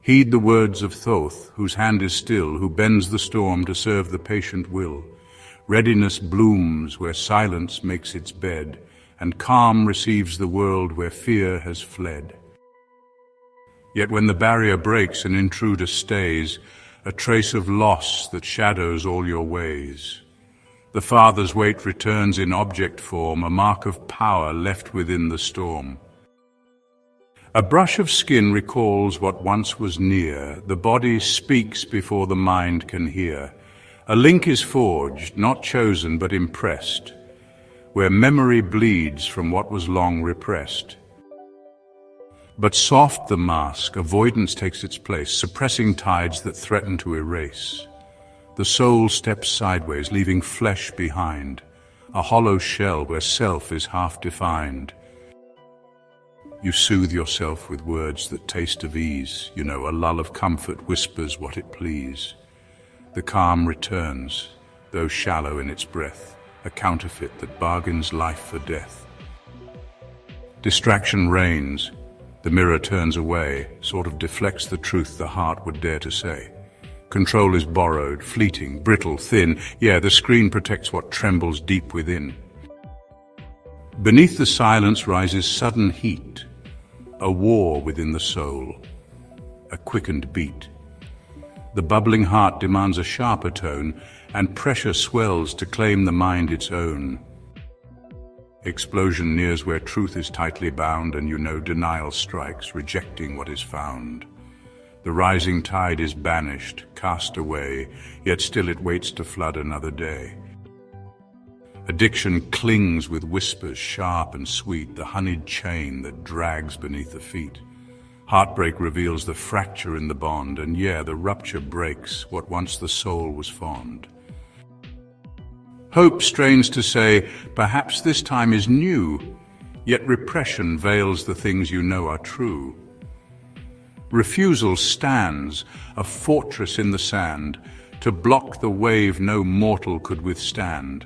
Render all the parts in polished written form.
Heed the words of Thoth, whose hand is still, who bends the storm to serve the patient will. Readiness blooms where silence makes its bed, and calm receives the world where fear has fled. Yet when the barrier breaks and intruder stays, a trace of loss that shadows all your ways. The Father's weight returns in object form, a mark of power left within the storm. A brush of skin recalls what once was near. The body speaks before the mind can hear. A link is forged, not chosen but impressed, where memory bleeds from what was long repressed. But soft the mask, avoidance takes its place, suppressing tides that threaten to erase. The soul steps sideways, leaving flesh behind, a hollow shell where self is half defined. You soothe yourself with words that taste of ease. You know, a lull of comfort whispers what it please. The calm returns, though shallow in its breath, a counterfeit that bargains life for death. Distraction reigns. The mirror turns away, sort of deflects the truth the heart would dare to say. Control is borrowed, fleeting, brittle, thin. Yeah, the screen protects what trembles deep within. Beneath the silence rises sudden heat. A war within the soul, a quickened beat. The bubbling heart demands a sharper tone, and pressure swells to claim the mind its own. Explosion nears where truth is tightly bound, and you know denial strikes, rejecting what is found. The rising tide is banished, cast away, yet still it waits to flood another day. Addiction clings with whispers sharp and sweet, the honeyed chain that drags beneath the feet. Heartbreak reveals the fracture in the bond, and yeah, the rupture breaks what once the soul was fond. Hope strains to say, perhaps this time is new, yet repression veils the things you know are true. Refusal stands, a fortress in the sand, to block the wave no mortal could withstand.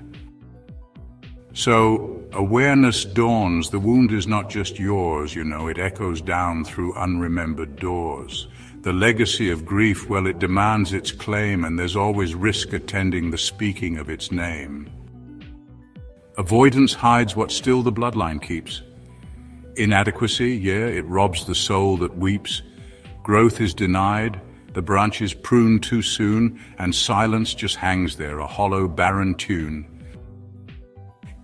So, awareness dawns, the wound is not just yours, you know, it echoes down through unremembered doors. The legacy of grief, well, it demands its claim, and there's always risk attending the speaking of its name. Avoidance hides what still the bloodline keeps. Inadequacy, yeah, it robs the soul that weeps. Growth is denied, the branches pruned too soon, and silence just hangs there, a hollow, barren tune.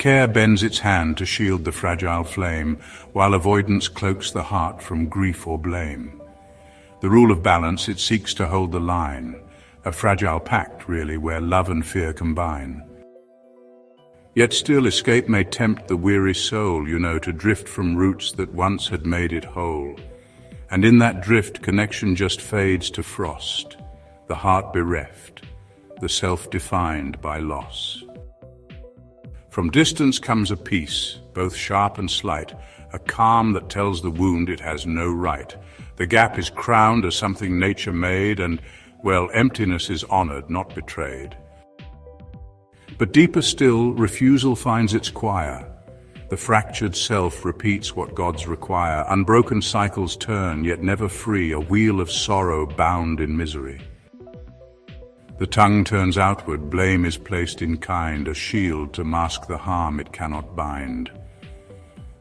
Care bends its hand to shield the fragile flame, while avoidance cloaks the heart from grief or blame. The rule of balance, it seeks to hold the line, a fragile pact, really, where love and fear combine. Yet still escape may tempt the weary soul, you know, to drift from roots that once had made it whole. And in that drift, connection just fades to frost, the heart bereft, the self defined by loss. From distance comes a peace, both sharp and slight, a calm that tells the wound it has no right. The gap is crowned as something nature made, and, well, emptiness is honored, not betrayed. But deeper still, refusal finds its choir. The fractured self repeats what gods require. Unbroken cycles turn, yet never free, a wheel of sorrow bound in misery. The tongue turns outward, blame is placed in kind, a shield to mask the harm it cannot bind.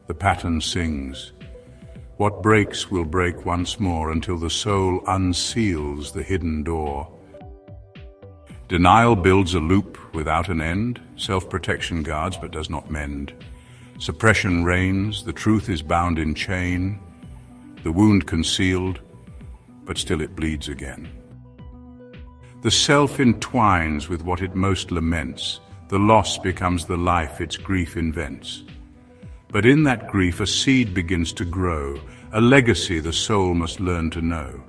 The pattern sings. What breaks will break once more, until the soul unseals the hidden door. Denial builds a loop without an end. Self-protection guards but does not mend. Suppression reigns, the truth is bound in chain. The wound concealed, but still it bleeds again. The self entwines with what it most laments. The loss becomes the life its grief invents. But in that grief a seed begins to grow, a legacy the soul must learn to know.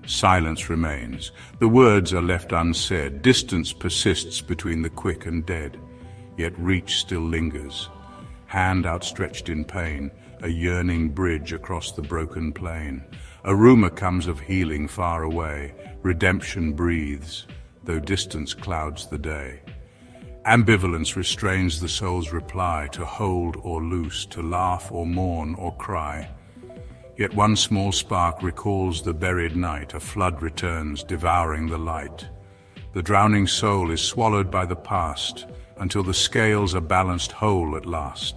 Silence remains. The words are left unsaid. Distance persists between the quick and dead. Yet reach still lingers. Hand outstretched in pain, a yearning bridge across the broken plain. A rumor comes of healing far away. Redemption breathes, though distance clouds the day. Ambivalence restrains the soul's reply, to hold or loose, to laugh or mourn or cry. Yet one small spark recalls the buried night, a flood returns, devouring the light. The drowning soul is swallowed by the past, until the scales are balanced whole at last.